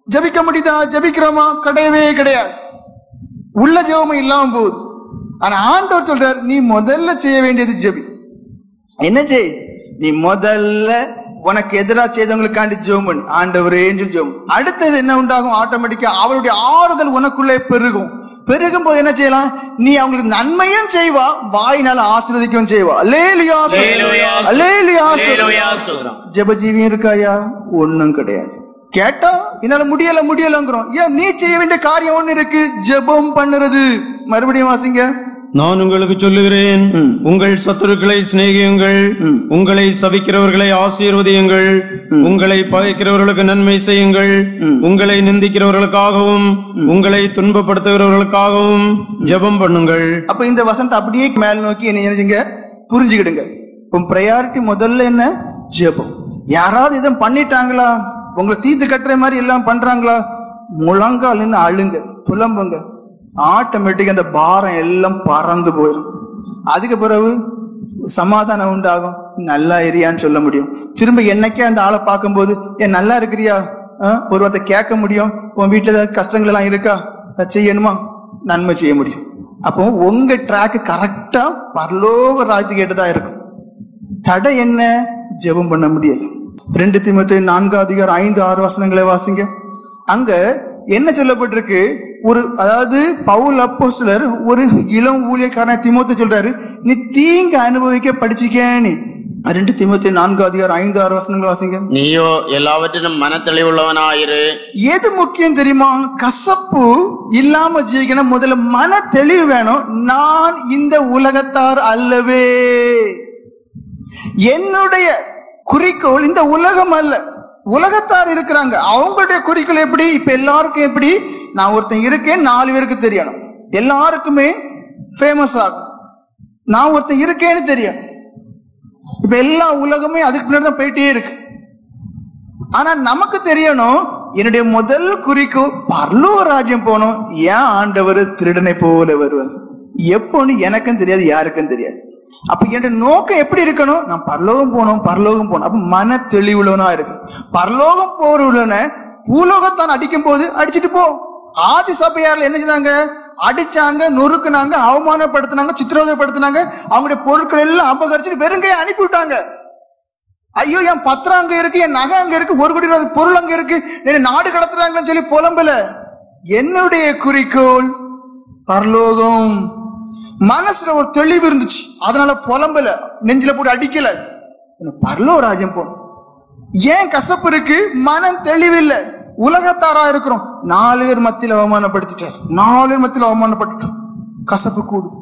ஜெபிக்க முடியுதா? ஜெபிக்கிறோமா? கிடையவே கிடையாது. உள்ள ஜெபமும் இல்லாம போகுது. ஆனா ஆண்டவர் சொல்றார், நீ முதல்ல செய்ய வேண்டியது ஜெபி. என்ன செய்? நீ முதல்ல உனக்கு எதிராக செய்தவங்களுக்காண்டி ஜெபம் பண்ணு. ஆண்டவரே என்று ஜெபம். அடுத்தது என்ன உண்டாகும்? ஆட்டோமேட்டிக்கா அவருடைய ஆறுதல் உனக்குள்ளே பெருகும். பெருகும் போது என்ன செய்யலாம்? நீ அவங்களுக்கு நன்மையும் செய்வா, வாயினால ஆசீர்வதிக்கவும் செய்வா. அல்லேலூயா, அல்லேலூயா. ஜெபஜீவியம் இருக்காயா? ஒண்ணும் கிடையாது. கேட்டா என்னால முடியலங்கிறோம். ஏன்? நீ செய்ய வேண்டிய காரியம் ஒண்ணு இருக்கு, ஜெபம் பண்ணுறது. மறுபடியும் வாசிங்க. நான் உங்களுக்கு சொல்லுகிறேன், உங்கள் சத்துருக்களை சிநேகியுங்கள், உங்களை சபிக்கிறவர்களை ஆசீர்வதியுங்கள், உங்களை பகைக்கிறவர்களுக்கு நன்மை செய்யுங்கள், உங்களை நிந்திக்கிறவர்களுக்காகவும் உங்களை துன்பப்படுத்துகிறவர்களுக்காகவும் ஜெபம் பண்ணுங்கள். அப்ப இந்த வசனத்தை அப்படியே மேல் நோக்கி என்ன நினைச்சுங்க? புரிஞ்சுக்கிடுங்க. ப்ரையாரிட்டி முதல்ல என்ன? ஜெபம். யாராவது இதை பண்ணிட்டாங்களா? உங்களை தீர்த்து கட்டுற மாதிரி எல்லாம் பண்றாங்களா? முழங்கால் நின்று அழுங்க, புலம்புங்க. ஆட்டோமேட்டிக் அந்த பாரம் எல்லாம் பறந்து போயிடும். அதுக்கு பிறகு சமாதானம் உண்டாகும். நல்லா இருக்கியான்னு சொல்ல முடியும். திரும்ப என்னைக்கே அந்த ஆளை பார்க்கும்போது, ஏன் நல்லா இருக்கிறியா? ஒரு வார்த்தை கேட்க முடியும். உன் வீட்டுல ஏதாவது கஷ்டங்கள் எல்லாம் இருக்கா? செய்யணுமா? நன்மை செய்ய முடியும். அப்போ உங்க ட்ராக் கரெக்டா பரலோக ராஜ்யத்துக்கு கேட்டுதான் இருக்கும். தடை என்ன? ஜெபம் பண்ண முடியல. 2 தீமோத்தேயு 4:5-6 வாசிங்க. அங்க என்ன சொல்லப்பட்டிருக்கு? அதாவது பவுல் அப்போஸ்தலர் ஒரு இளம் ஊழியக்காரன் தீமோத்தேயு சொல்றாரு, நீ தீங்கு அனுபவிக்க படிச்சுக்கேன்னு. 2 தீமோத்தேயு 4:5-6 வாசிங்க. நீயோ எல்லாவற்றிலும் மனத்தெளிவுள்ளவனாயிரு. எது முக்கியம் தெரியுமா? கசப்பு இல்லாம ஜீவிக்கணும். முதல்ல மன தெளிவு வேணும். நான் இந்த உலகத்தார் அல்லவே, என்னுடைய குறிக்கோள் இந்த உலகம் அல்ல. உலகத்தார் இருக்கிறாங்க, அவங்களுடைய குறிக்கோள் எப்படி? இப்ப எல்லாருக்கும் எப்படி? நான் ஒருத்தன் இருக்கேன், 4 பேருக்கு தெரியணும், எல்லாருக்குமே ஃபேமஸ் ஆகும். நான் ஒருத்தன் இருக்கேன்னு தெரியும். இப்ப எல்லா உலகமே அதுக்கு பின்னாடி தான் போயிட்டே இருக்கு. ஆனா நமக்கு தெரியணும், என்னுடைய முதல் குறிக்கோள் பரலோக ராஜ்யம் போகணும். ஏன் ஆண்டவர் திருடனை போல வருவார் எப்போன்னு எனக்கும் தெரியாது, யாருக்கும் தெரியாது. அப்ப என்னுடைய நோக்கம் எப்படி இருக்கணும்? நான் பரலோகம் போகணும், பரலோகம் போகணும். அப்ப மன தெளிவுள்ளவனா இருக்கு. பரலோகம் போறவுடன பூலோகத்தான் அடிக்கும் போது அடிச்சுட்டு போ. ஆதி சபையார்ல என்ன செய்தாங்க? அடிச்சாங்க, நொறுக்குனாங்க, அவமானப்படுத்தினாங்க, சித்திரவதைப்படுத்தினாங்க. அவங்களுடைய பொருட்கள் எல்லாம் அபகரிச்சுட்டு வெறுங்கையை அனுப்பி விட்டாங்க. ஐயோ, என் பத்திரம் அங்க இருக்கு, என் நகை அங்க இருக்கு, 1 கோடி பொருள் அங்க இருக்கு, நாடு கடத்துறாங்கன்னு சொல்லி புலம்பல. என்னுடைய குறிக்கோள் பரலோகம். மனசுல ஒரு தெளிவு இருந்துச்சு, அதனால புலம்பல, நெஞ்சில போட்டு அடிக்கல. பரலோக ராஜ்யம் போகணும். ஏன் கசப்பு இருக்கு? மனம் தெளிவு இல்லை. உலகத்தாரா இருக்கிறோம், 4 பேர் மத்தியில அவமானப்படுத்திட்டார், 4 பேர் மத்தியில அவமானப்பட்டுட்டோம், கசப்பு கூடுது.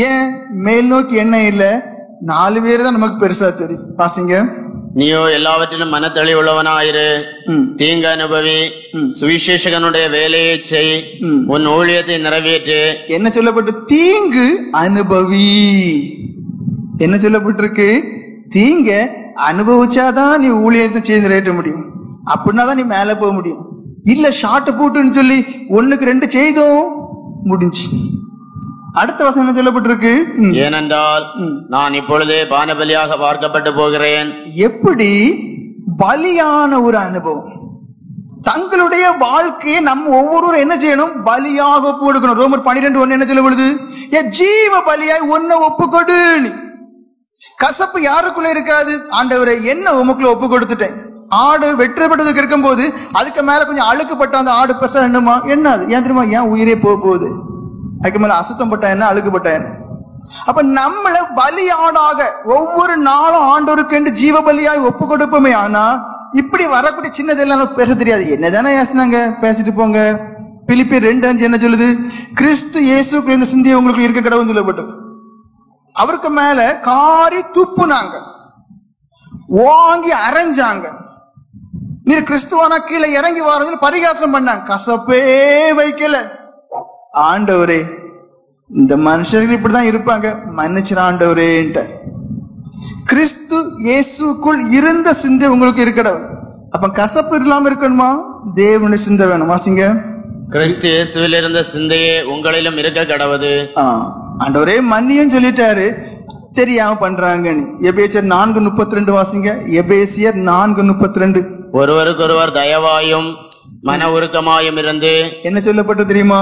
ஏன்? மேல் நோக்கி என்ன இல்லை, 4 பேர் தான் நமக்கு பெருசா தெரியும். வாசிங்க. நீயோ எல்லாவற்றிலும் மனத்தெளிவுள்ளவனாயிரு. தீங்கு அனுபவி, சுவிசேஷகனுடைய வேலையை செய், உன் ஊழியத்தை நிறைவேற்று. என்ன சொல்லப்பட்டு? தீங்கு அனுபவி. என்ன சொல்லப்பட்டிருக்கு? தீங்க அனுபவிச்சாதான் நீ ஊழியத்தை செய்து நிறைவேற்ற முடியும். அப்படின்னா தான் நீ மேல போக முடியும். இல்ல ஷார்ட் போட்டுன்னு சொல்லி 1க்கு 2 செய்தோம், முடிஞ்சு. அடுத்த வசனம் என்ன சொல்லப்பட்டிருக்கு? ஏனென்றால் நான் இப்பொழுதே பானபலியாக பார்க்கப்பட்டு போகிறேன். எப்படி பலியான ஒரு அனுபவம். தங்களுடைய வாழ்க்கையை நம்ம ஒவ்வொருவரும் என்ன செய்யணும்? பலியாக ஒப்பு கொடுக்கணும். ரோமர் 12:1 என்ன சொல்லப்படுது? ஜீவ பலியாய் ஒன்ன ஒப்பு கொடு. கசப்பு யாருக்குள்ள இருக்காது? ஆண்டவரை என்ன உமக்குள்ள ஒப்பு கொடுத்துட்டேன். ஆடு வெற்றப்பட்டதுக்கு இருக்கும் போது அதுக்கு மேல கொஞ்சம் அழுக்குப்பட்ட அந்த ஆடு பெருசா என்னமா என்ன அது? ஏன் தெரியுமா? ஏன் உயிரே போக போகுது. அதுக்கு மேல அசுத்தம் பட்டா என்ன, அழுக்குப்பட்டா என்ன? அப்ப நம்மள பலியாடாக ஒவ்வொரு நாளும் ஆண்டவருக்கு என்று ஜீவ பலியாய் ஒப்பு கொடுப்போமே. ஆனா இப்படி வரக்கூடிய சின்னதெல்லாம் பேச தெரியாது. என்னதானே பேசினாங்க, பேசிட்டு போங்க. பிலிப்பியர் 2:5 என்ன சொல்லுது? கிறிஸ்து இயேசுக்கு இந்த சிந்தையை உங்களுக்கு இருக்க கடவுள்னு சொல்லப்பட்டது. அவருக்கு மேல காரி துப்புனாங்க, வாங்கி அரைஞ்சாங்க. நீர் கிறிஸ்துவானா கீழே இறங்கி வர்றதுல பரிகாசம் பண்ணாங்க. கசப்பே வைக்கல. ஆண்டவரே, இந்த மனுஷர்கள் இப்படிதான் இருப்பாங்க, மன்னிச்சிர ஆண்டவரேன்ட்ட. கிறிஸ்து இயேசுக்குள் இருந்த சிந்தை உங்களுக்கு இருக்கணும். அப்ப கசப்பு இல்லாம இருக்கணுமா? தேவனுடைய சிந்தை வேணும். வாசிங்க. கிறிஸ்து இயேசுவில் இருந்த சிந்தையே உங்களிலும் இருக்க கடவுது. ஆண்டவரே மன்னியும் சொல்லிட்டாரு, தெரியாம பண்றாங்க. எபேசியர் 4:32 வாசிங்க. எபேசியர் 4:32. ஒருவருக்கொருவர் தயவாயும் மன உருக்கமாயும் இருந்து. என்ன சொல்லப்பட்டு தெரியுமா?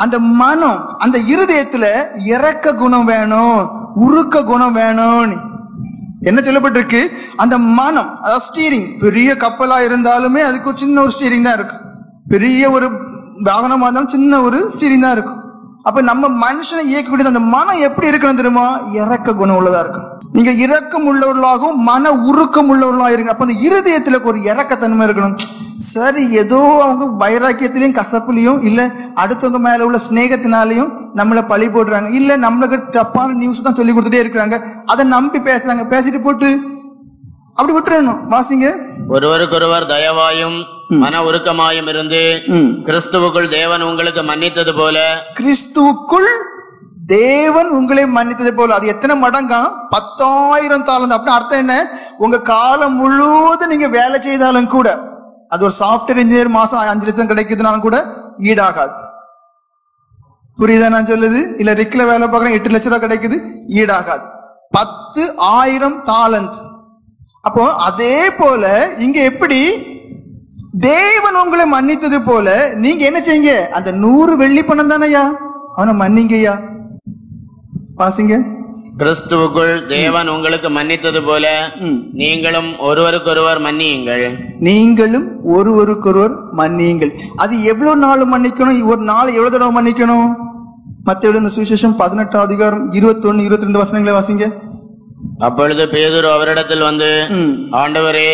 அந்த மனம், அந்த இருதயத்துல இறக்க குணம் வேணும், உருக்க குணம் வேணும். என்ன சொல்லப்பட்டிருக்கு? அந்த மனம், அதாவது ஸ்டீரிங். பெரிய கப்பலா இருந்தாலுமே அதுக்கு ஒரு சின்ன ஒரு ஸ்டீரிங் தான் இருக்கும். பெரிய ஒரு வாகனமா இருந்தாலும் சின்ன ஒரு ஸ்டீரிங் தான் இருக்கும். அப்ப நம்ம மனுஷனை இயக்கக்கூடியது அந்த மனம் எப்படி இருக்கணும் தெரியுமா? இறக்க குணம் உள்ளதா இருக்கும். நீங்க இரக்கம் உள்ளவர்களாகவும் மன உருக்கம் உள்ளவர்களாக இருங்க. அப்ப அந்த இருதயத்துல ஒரு இறக்கத்தன்மை இருக்கணும். சரி, ஏதோ அவங்க வைராக்கியத்திலையும் கசப்புலையும் இல்ல அடுத்தவங்க மேல உள்ள ஸ்நேகத்தினாலையும் நம்மளை பழி போடுறாங்க, இல்ல நம்மளுக்கு தப்பான நியூஸ் தான் சொல்லி கொடுத்துட்டே இருக்கிறாங்க, அதை நம்பி பேசுறாங்க. பேசிட்டு போட்டு அப்படி விட்டுறணும். வாசிங்க. ஒருவருக்கொருவர் தயவாயும் மன உருக்கமாயும் இருந்து கிறிஸ்துவுக்குள் தேவன் உங்களுக்கு மன்னித்தது போல. கிறிஸ்துவுக்குள் தேவன் உங்களை மன்னித்தது போல. அது எத்தனை மடங்கா? 10,000 தாளந்து. அப்படின்னு அர்த்தம் என்ன? உங்க காலம் முழுவதும் நீங்க வேலை செய்தாலும் கூட, அது ஒரு சாஃப்ட்வேர் இன்ஜினியர் மாசம் 5 லட்சம் கிடைக்குதுனாலும் கூட ஈடாகாது. புரியுதா நான் சொல்லுது? இல்ல ரிக்ல வேலை பார்க்கறேன் 8 லட்சம் ரூபாய் கிடைக்குது, ஈடாகாது. 10,000 தாளந்து. அப்போ அதே போல இங்க எப்படி தேவன் உங்களை மன்னித்தது போல நீங்க என்ன செய்யுங்க? அந்த 100 வெள்ளி பணம் தானையா, அவனை மன்னிங்கய்யா. வாசிங்க. கிறிஸ்துவுக்குள் தேவன் உங்களுக்கு மன்னித்தது போல நீங்களும் ஒருவருக்கொருவர் மன்னியுங்கள். நீங்களும் ஒருவருக்கொருவர் மன்னியுங்கள். அது எவ்வளவு நாள் மன்னிக்கணும்? ஒரு நாள் எவ்வளவு தடவை மன்னிக்கணும்? மத்தேயு சுவிசேஷம் 18ஆம் அதிகாரம் 21, 22 வசனங்களை வாசிங்க. அப்பொழுது பேதுரு அவரிடத்தில் வந்து, ஆண்டவரே,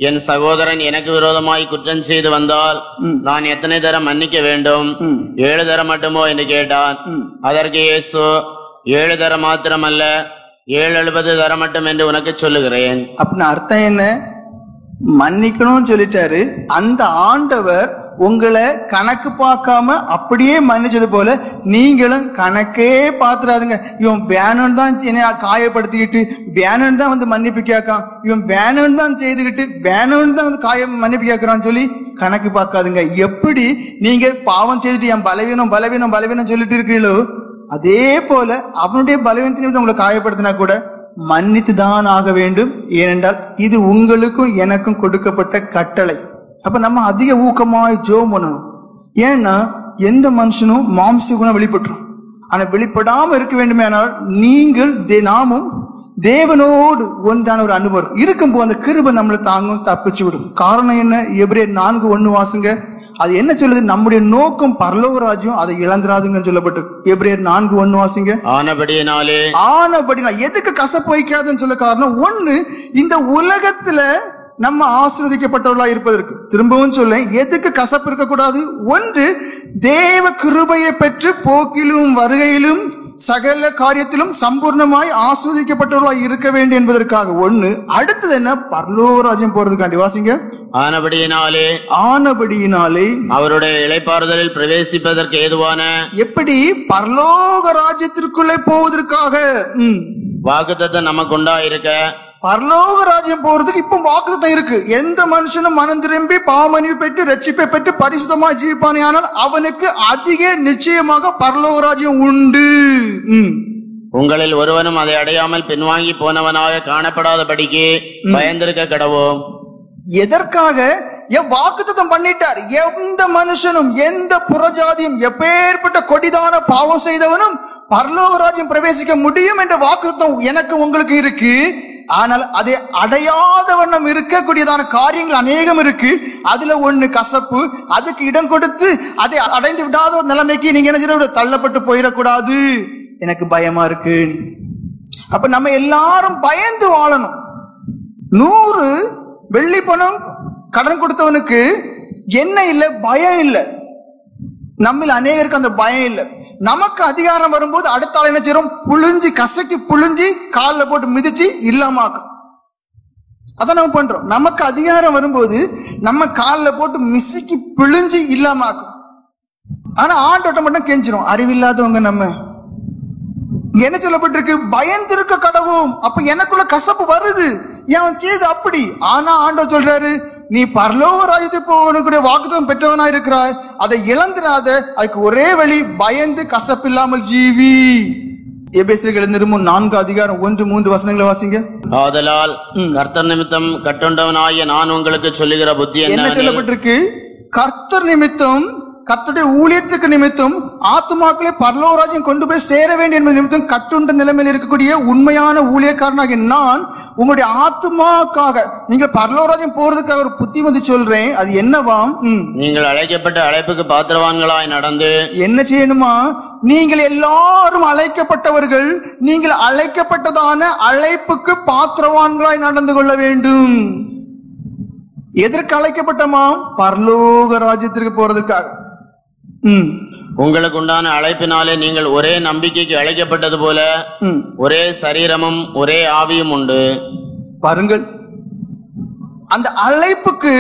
என் சகோதரன் எனக்கு விரோதமாய் குற்றம் செய்து வந்தால் நான் எத்தனை தரம் மன்னிக்க வேண்டும்? 7 தரம் மட்டுமோ என்று கேட்டான். அதற்கு இயேசு, 7 தரம் மாத்திரமல்ல, 770 தரம் மட்டும் என்று உனக்கு சொல்லுகிறேன். அப்படின்னு அர்த்தம் என்ன? மன்னிக்கணும்னு சொல்லிட்டாரு. அந்த ஆண்டவர் உங்களை கணக்கு பார்க்காம அப்படியே மன்னிச்சது போல நீங்களும் கணக்கே பார்த்துடாதுங்க. இவன் வேணும்னு தான் என்னை காயப்படுத்திக்கிட்டு, வேணும்னு தான் வந்து மன்னிப்பு கேட்கான், இவன் வேணும்னு தான் செய்துக்கிட்டு, வேணும்னு தான் வந்து மன்னிப்பு கேட்கறான்னு சொல்லி கணக்கு பார்க்காதுங்க. எப்படி நீங்க பாவம் செய்துட்டு என் பலவீனம் பலவீனம் பலவீனம் சொல்லிட்டு இருக்கீங்களோ, அதே போல அவனுடைய பலவீனத்தின் உங்களை காயப்படுத்தினா கூட மன்னித்து தான் ஆக வேண்டும். ஏனென்றால் இது உங்களுக்கும் எனக்கும் கொடுக்கப்பட்ட கட்டளை. அப்ப நம்ம அதிக ஊக்கமாய் ஜெபம் பண்ணணும். ஏன்னா எந்த மனுஷனும் மாம்ச குணம் வெளிப்பட்டுரும். ஆனா வெளிப்படாம இருக்க வேண்டுமே. ஆனால் நீங்கள் நாமும் தேவனோடு ஒன்றான ஒரு அனுபவம் இருக்கும்போது அந்த கிருபை நம்மளை தாங்கும், தப்பிச்சு விடும். காரணம் என்ன? எபிரேயர் 4:1 வாசுங்க. அது என்ன சொல்லுது? நம்முடைய நோக்கம் பரலோக ராஜ்யம், அதை இழந்துராதுங்கன்னு சொல்லப்பட்டு. எபிரேயர் 4:1 வாசிங்க. ஆனபடியினாலே எதுக்கு கசப்பு வைக்காதுன்னு சொல்ல காரணம் ஒண்ணு, இந்த உலகத்துல நம்ம ஆசீர்வதிக்கப்பட்டவர்களா இருப்பதற்கு. திரும்பவும் சொல்ல, எதுக்கு கசப்பு இருக்கக்கூடாது? ஒன்று, தேவ கிருபையை பெற்று போக்கிலும் வருகையிலும் சகல காரியத்திலும் சம்பூர்ணமாய் ஆஸ்வதிக்கப்பட்டவர்களாய் இருக்க வேண்டும் என்பதற்காக ஒண்ணு. அடுத்தது என்ன? பரலோக ராஜ்யம் போறதுக்காண்டி. வாசிங்க. ஆனபடியினாலே அவருடைய இளைப்பாறுதலில் பிரவேசிப்பதற்கு ஏதுவான, எப்படி பரலோக ராஜ்யத்திற்குள்ளே போவதற்காக வாக்குத்தத்தம் நமக்கு உண்டாயிருக்க. பரலோக ராஜ்யம் போறதுக்கு இப்ப வாக்குத்தத்தம் இருக்கு. எந்த மனுஷனும் மனம் திரும்பி பாவமன்னிப்பு பெற்று ரட்சிப்பை பெற்று பரிசுத்தமா ஜீவிப்பானே, ஆனால் அவனுக்கு அதிக நிச்சயமாக பரலோக ராஜ்யம் உண்டு. உங்களில் ஒருவனும் அதை அடையாமல் பின்வாங்கி போனவனாக காணப்படாதபடிக்கு பயந்திருக்க கடவோம். எதற்காக? வாக்குத்தத்தம் பண்ணிட்டார். எந்த மனுஷனும் எந்த புறஜாதியும் எப்பேற்பட்ட கொடிதான பாவம் செய்தவனும் பரலோக ராஜ்யம் பிரவேசிக்க முடியும் என்ற வாக்குத்தத்தம் எனக்கு உங்களுக்கு இருக்கு. ஆனால் அதை அடையாத வண்ணம் இருக்கக்கூடியதான காரியங்கள் அநேகம் இருக்கு. அதுல ஒண்ணு கசப்பு. அதுக்கு இடம் கொடுத்து அதை அடைந்து விடாத ஒரு நிலைமைக்கு நீங்க என்ன செய்ய தள்ளப்பட்டு போயிடக்கூடாது. எனக்கு பயமா இருக்கு. அப்ப நம்ம எல்லாரும் பயந்து வாழணும். 100 வெள்ளி பணம் கடன் கொடுத்தவனுக்கு என்ன இல்லை? பயம் இல்லை. நம்மள அநேகருக்கு அந்த பயம் இல்லை. நமக்கு அதிகாரம் வரும்போது அடுத்த ஆள் என்ன செய்யறோம்? புழிஞ்சு கசக்கி புழிஞ்சு காலில் போட்டு மிதிச்சு இல்லாமாக்கும். அதான் நம்ம பண்றோம். நமக்கு அதிகாரம் வரும்போது நம்ம காலில் போட்டு மிசிக்கி பிழிஞ்சு இல்லாமாக்கும். ஆனா ஆண்டோட்ட மட்டும் கெஞ்சிரும். அறிவில்லாதவங்க நம்ம. என்ன சொல்லப்பட்டிருக்கு? பயந்திருக்க கடவும். அப்ப எனக்குள்ள கசப்பு வருது, ஏன் செய்து அப்படி. ஆனா ஆண்டவர் சொல்றாரு, நீ பரலோக ராஜ்யத்துக்கு போகக்கூடிய வாக்குத்தத்தம் பெற்றவனா இருக்கிறாய், அதை இழந்துராத. அதுக்கு ஒரே வழி, பயந்து கசப்பு இல்லாமல் ஜீவி. எபேசியர் நிருபம் 4 அதிகாரம் 1-3 வசனங்களை வாசிங்க. ஆதலால் கர்த்தர் நிமித்தம் கட்டுண்டவனாகிய நான் உங்களுக்கு சொல்லுகிற புத்தி என்ன சொல்லப்பட்டிருக்கு? கர்த்தர் நிமித்தம், கர்த்தருடைய ஊழியத்துக்கு நிமித்தம் ஆத்துமாக்களை பரலோக ராஜ்யம் கொண்டு போய் சேர வேண்டும் என்பது நிமித்தம் கட்டுண்ட நிலைமையில் இருக்கக்கூடிய உண்மையான ஊழியக்காரனாக நான் உங்களுடைய ஆத்துமாக்காக நீங்க பரலோக ராஜ்யம் போறதுக்காக ஒரு புத்திமதி சொல்றேன். அது என்னவாம்? நீங்கள் அழைக்கப்பட்ட அழைப்புக்கு பாத்திரவான்களாய் நடந்து என்ன செய்யணுமா? நீங்கள் எல்லாரும் அழைக்கப்பட்டவர்கள், நீங்கள் அழைக்கப்பட்டதான அழைப்புக்கு பாத்திரவான்களாய் நடந்து கொள்ள வேண்டும். எதற்கு அழைக்கப்பட்டமா? பரலோக ராஜ்யத்திற்கு போறதுக்காக. உங்களுக்கு உண்டான அழைப்பினாலே நீங்கள் ஒரே நம்பிக்கைக்கு அழைக்கப்பட்டது போல ஒரே சரீரமும் ஒரே ஆவியும் உண்டு. பாருங்கள், அந்த அழைப்புக்கு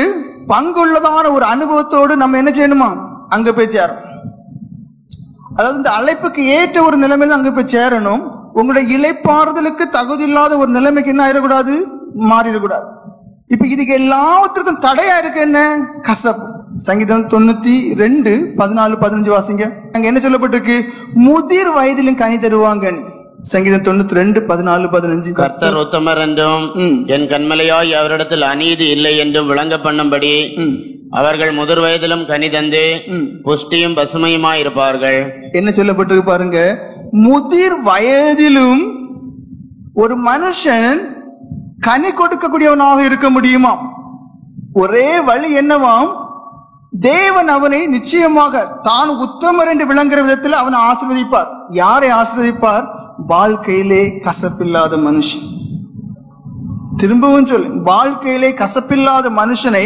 பங்குள்ளதான ஒரு அனுபவத்தோடு நம்ம என்ன செய்யணுமா? அங்க போய் சேரும். அதாவது இந்த அழைப்புக்கு ஏற்ற ஒரு நிலைமையில அங்க போய் சேரணும். உங்களுடைய இளைப்பாறுதலுக்கு தகுதி இல்லாத ஒரு நிலைமைக்கு என்ன ஆயிடக்கூடாது? மாறிடக்கூடாது. இப்ப இதுக்கு எல்லாத்திற்கும் தடையா இருக்கு என்ன? கசப்பு. சங்கீதம் 92:14-15 வாசிங்க. அங்க என்ன சொல்லப்பட்டிருக்கு? முதிர் வயதிலும் கனி தருவாங்க. சங்கீதம் 92:14-15. கர்த்தர் உத்தமர் என்றும் என் கண்மலையாய் அவரிடத்தில் அநீதி இல்லை என்றும் விளங்க பண்ணும்படி அவர்கள் முதிர் வயதிலும் கனி தந்து புஷ்டியும் பசுமையுமாய் இருப்பார்கள். என்ன சொல்லப்பட்டிருக்கு பாருங்க, முதிர் வயதிலும் ஒரு மனுஷன் கனி கொடுக்கக்கூடியவனாக இருக்க முடியுமா? ஒரே வழி என்னவாம், தேவன் அவனை நிச்சயமாக தான் உத்தமர் என்று விளங்குற விதத்தில் அவனை ஆசீர்வதிப்பார். யாரை ஆசீர்வதிப்பார்? வாழ்க்கையிலே கசப்பில்லாத மனுஷன். திரும்பவும் சொல்லு, வாழ்க்கையிலே கசப்பில்லாத மனுஷனை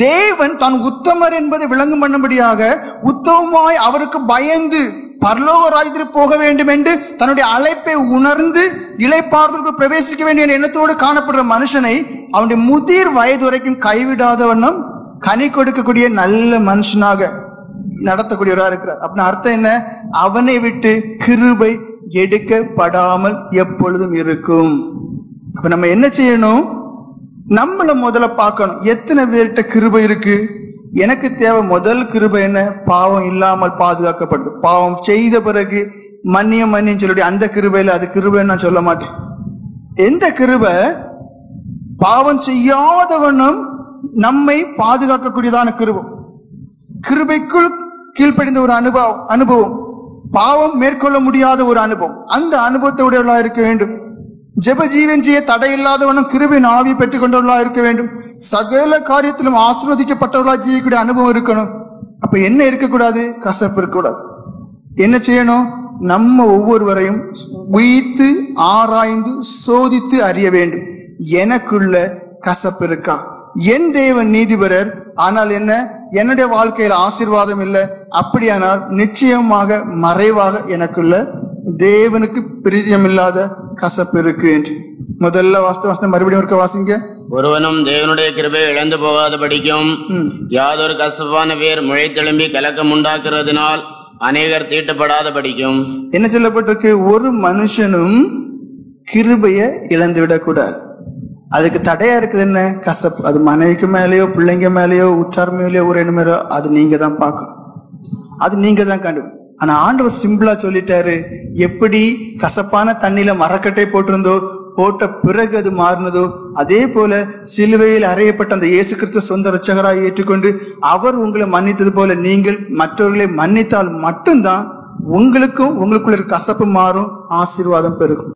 தேவன் தான் உத்தமர் என்பதை விளங்கும் பண்ணும்படியாக உத்தமமாய் அவருக்கு பயந்து பரலோக ராஜ்யத்திற்கு போக வேண்டும் என்று தன்னுடைய அழைப்பை உணர்ந்து இளைப்பாறுதலுக்கு பிரவேசிக்க வேண்டிய எண்ணத்தோடு காணப்படுற மனுஷனை அவனுடைய முதிர் வயது வரைக்கும் கைவிடாத வண்ணம் கனி கொடுக்கக்கூடிய நல்ல மனுஷனாக நடத்தக்கூடியவராக இருக்கிறார். அப்படின்னு அர்த்தம் என்ன? அவனை விட்டு கிருபை எடுக்கப்படாமல் எப்பொழுதும் இருக்கும். அப்ப நம்ம என்ன செய்யணும்? நம்மள முதல்ல பார்க்கணும், எத்தனை பேர்கிட்ட கிருபை இருக்கு. எனக்கு தேவை முதல் கிருபை என்ன? பாவம் இல்லாமல் பாதுகாக்கப்படுது. பாவம் செய்த பிறகு மன்னியம் சொல்லி அந்த கிருபையில அது கிருபைன்னு நான் சொல்ல மாட்டேன். எந்த கிருபை? பாவம் செய்யாதவனும் நம்மை பாதுகாக்கக்கூடியதான கிருபம், கிருபைக்குள் கீழ்ப்படிந்த ஒரு அனுபவம், பாவம் மேற்கொள்ள முடியாத ஒரு அனுபவம். அந்த அனுபவத்தை உடையவர்களாக இருக்க வேண்டும். ஜெப ஜீவன் செய்ய தடையில்லாதவனும் கிருபையின் ஆவி பெற்றுக் கொண்டவர்களாக இருக்க வேண்டும். சகல காரியத்திலும் ஆசீர்வதிக்கப்பட்டவர்களாக ஜீவிக்கூடிய அனுபவம் இருக்கணும். அப்ப என்ன இருக்கக்கூடாது? கசப்பு இருக்கக்கூடாது. என்ன செய்யணும்? நம்ம ஒவ்வொருவரையும் உயித்து ஆராய்ந்து சோதித்து அறிய வேண்டும். எனக்குள்ள கசப்பு இருக்கா? என் தேவன் நீதிபரர், ஆனால் என்ன, என்னுடைய வாழ்க்கையில் ஆசீர்வாதம் இல்லை. அப்படியானால் நிச்சயமாக மறைவாக எனக்குள்ள தேவனுக்கு பிரியமில்லாத கசப்பு இருக்கு என்று. முதல்ல வாஸ்தவ மறுபடியும் இருக்க வாசிங்க. ஒருவனும் தேவனுடைய கிருபை இழந்து போகாதபடிக்கும் யாதொரு கசப்பான வேர் முளைத்தெழும்பி கலக்கம் உண்டாக்குறதுனால் அநேகர் தீட்டுப்படாத படிக்கும். என்ன சொல்லப்பட்டிருக்கு? ஒரு மனுஷனும் கிருபைய இழந்து விடக்கூடாது. அதுக்கு தடையா இருக்குது என்ன? கசப்பு. அது மனைவிக்கு மேலேயோ பிள்ளைங்க மேலேயோ உற்றார் மேலேயோ ஒரு என்ன மேலோ அது நீங்க தான் பார்க்கணும், அது நீங்க தான் கண்டு. ஆனா ஆண்டவர் சிம்பிளா சொல்லிட்டாரு. எப்படி கசப்பான தண்ணியில மரக்கட்டை போட்டிருந்தோ, போட்ட பிறகு அது மாறினதோ, அதே போல சிலுவையில் அறையப்பட்ட அந்த இயேசு கிறிஸ்து சொந்த இரட்சகராய் ஏற்றுக்கொண்டு அவர் உங்களை மன்னித்தது போல நீங்கள் மற்றவர்களை மன்னித்தால் மட்டும்தான் உங்களுக்கும் உங்களுக்குள்ள கசப்பு மாறும், ஆசீர்வாதம் பெருகும்.